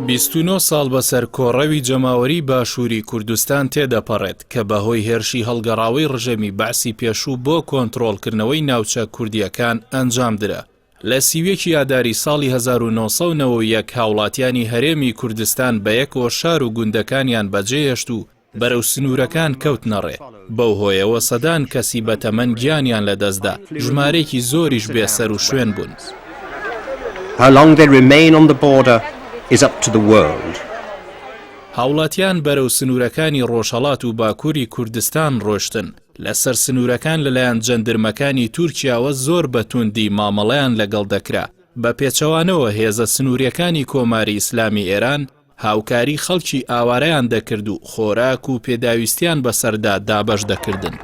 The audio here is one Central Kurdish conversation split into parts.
29 ساڵ بەسەر کۆڕەوی جەماوەری باشووری کوردستان تێدەپەڕێت کە بەهۆی هێرشی هەڵگەڕاوی ڕژێمی بەعسی پێشوو بۆ کۆنتڕۆڵکردنەوەی ناوچە کوردیەکان ئەنجام درا. لە سیوێکی ئاداری ساڵی 1991 هاوڵاتیانی هەرێمی کوردستان بە یەکەوە شار و گوندەکانیان بەجێهێشت و بەرەو سنوورەکان کەوتنەڕێ. بەو هۆیەوە سەدان کەسی بەتەمەن گیانیان لەدەستدا، ژمارەیەکی زۆریش بێسەر و شوێن بوون. How long they remain on the border is up to the world. هاوڵاتیان بەرەو سنوورەکانی ڕۆژهەڵات و باکووری کوردستان ڕۆشتن. لەسەر سنوورەکان لەلایەن جەندرمەکانی تورکیاوە زۆر بەتوندی مامەڵەیان لەگەڵ دەکرا. بە پێچەوانەوە هێزە سنووریەکانی کۆماری ئیسلامی ئێران هاوکاری خەڵکی ئاوارەیان دەکرد و خۆراک و پێداویستیان بەسەردا دابەش دەکردن.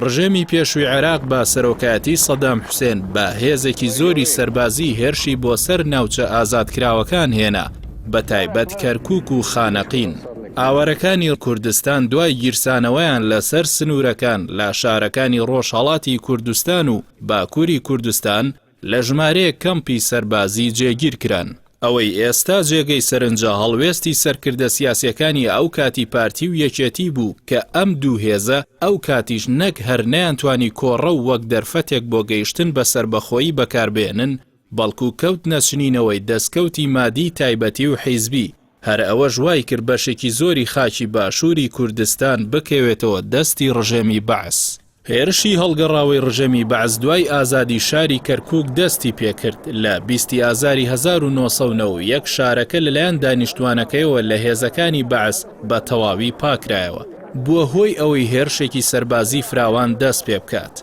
ڕژێمی پێشووی عێراق بە سەرۆکایەتی سەدام حوسێن بە هێزێکی زۆری سەربازی هێرشی بۆ سەر ناوچە ئازادکراوەکان هێنا، بە تایبەت کەرکووک و خانەقین. ئاوارەکانی کوردستان دوای گیرسانەوەیان لەسەر سنوورەکان لە شارەکانی ڕۆژهەڵاتی کوردستان و باکووری کوردستان لە ژمارەیە کەمپی سەربازی جێگیر کران. ئەوەی ئێستا جێگەی سەرنجە هەڵوێستی سەرکردە سیاسیەکانی ئەو کاتی پارتی و یەکێتی بوو کە ئەم دوو هێزە ئەو کاتیش نەک هەر نەیانتوانی کۆڕە و وەک دەرفەتێک بۆ گەیشتن بەسەر بەخۆیی بەکاربێنن، بەڵکو کەوت نەچنینەوەی دەستکەوتی مادی تایبەتی و حیزبی. هەر ئەوە ژوای کرد بەشێکی زۆری خاکی باشووری کوردستان بکەوێتەوە دەستی ڕژێمی بەعس. هێرشی هەڵگەڕاوی ڕژێمی بەعس دوای ئازادی شاری کەرکووک دەستی پێکرد. لە 20 ئازاری 1991 شارەکە لەلایەن دانیشتوانەکەیەوە لە هێزەکانی بەعس بە تەواوی پاکرایەوە، بووە هۆی ئەوەی هێرشێکی سەربازی فراوان دەست پێ بکات.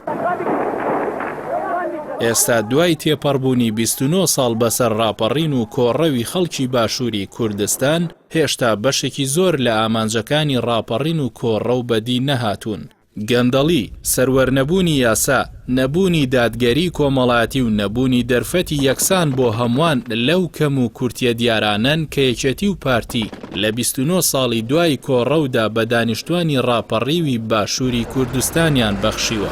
ئێستا دوای تێپەڕبوونی 29 ساڵ بەسەر ڕاپەڕین و کۆڕەوی خەڵکی باشووری کوردستان، هێشتا بەشێکی زۆر لە ئامانجەکانی ڕاپەڕین و کۆڕە و بەدی نەهاتوون. گەندەڵی، سەروەرنەبوونی یاسا، نەبوونی دادگەری کۆمەڵایەتی و نەبوونی دەرفەتی یەکسان بۆ هەمووان لەو کەم و کورتیە دیارانەن کە یەکێتی و پارتی لە 29 ساڵی دوای کۆڕەودا بە دانیشتوانی ڕاپەڕیوی باشووری کوردستانیان بەخشیوە.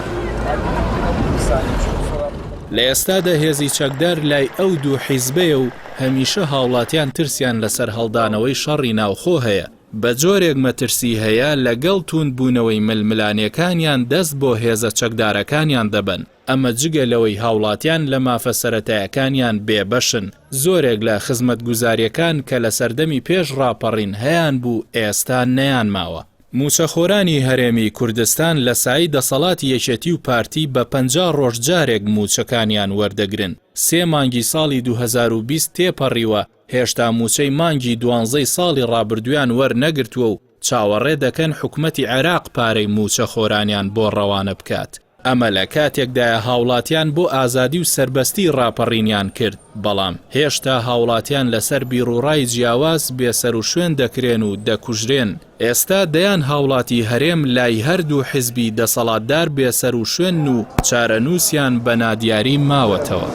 لە ئێستادا هێزی چەکدار لای ئەو دوو حیزبەیە و هەمیشە هاوڵاتیان ترسیان لەسەر هەڵدانەوەی شەڕی ناوخۆ هەیە. بە جۆرێک مەترسی هەیە لەگەڵ توندبوونەوەی ململانیەکانیان دەست بۆ هێزە چەکدارەکانیان دەبن. ئەمە جگە لەوەی هاوڵاتیان لە مافە سەرەتایەکانیان بێبەشن. زۆرێک لە خزمەتگوزاریەکان کە لە سەردەمی پێش ڕاپەڕین هەیان بوو ئێستا نەیان ماوە. موچەخۆرانی هەرێمی کوردستان لە سایی دەسەڵاتی یەکێتی و پارتی بە 50 ڕۆژ جارێک موچەکانیان وەردەگرن. 3 مانگی ساڵی 2020 تێپەڕیوە، هێشتا موچەی مانگی 12 ساڵی ڕابردویان وەرنەگرتووە و چاوەڕێ دەکەن حکومەتی عێراق پارەی موچەخۆرانیان بۆ ڕەوانە بکات. ئەمە لە کاتێکدایە هاوڵاتیان بۆ ئازادی و سربەستی ڕاپەڕینیان کرد، بەڵام هێشتا هاوڵاتیان لەسەر بیرروڕای جیاواز بێسەر و شوێن دەکرێن و دەکوژرێن. ئێستا دەیان هاوڵاتی هەرێم لای هەردوو حیزبی دەسەڵاتدار بێسەر و شوێن و چارەنووسیان بە نادیاری ماوەتەوە.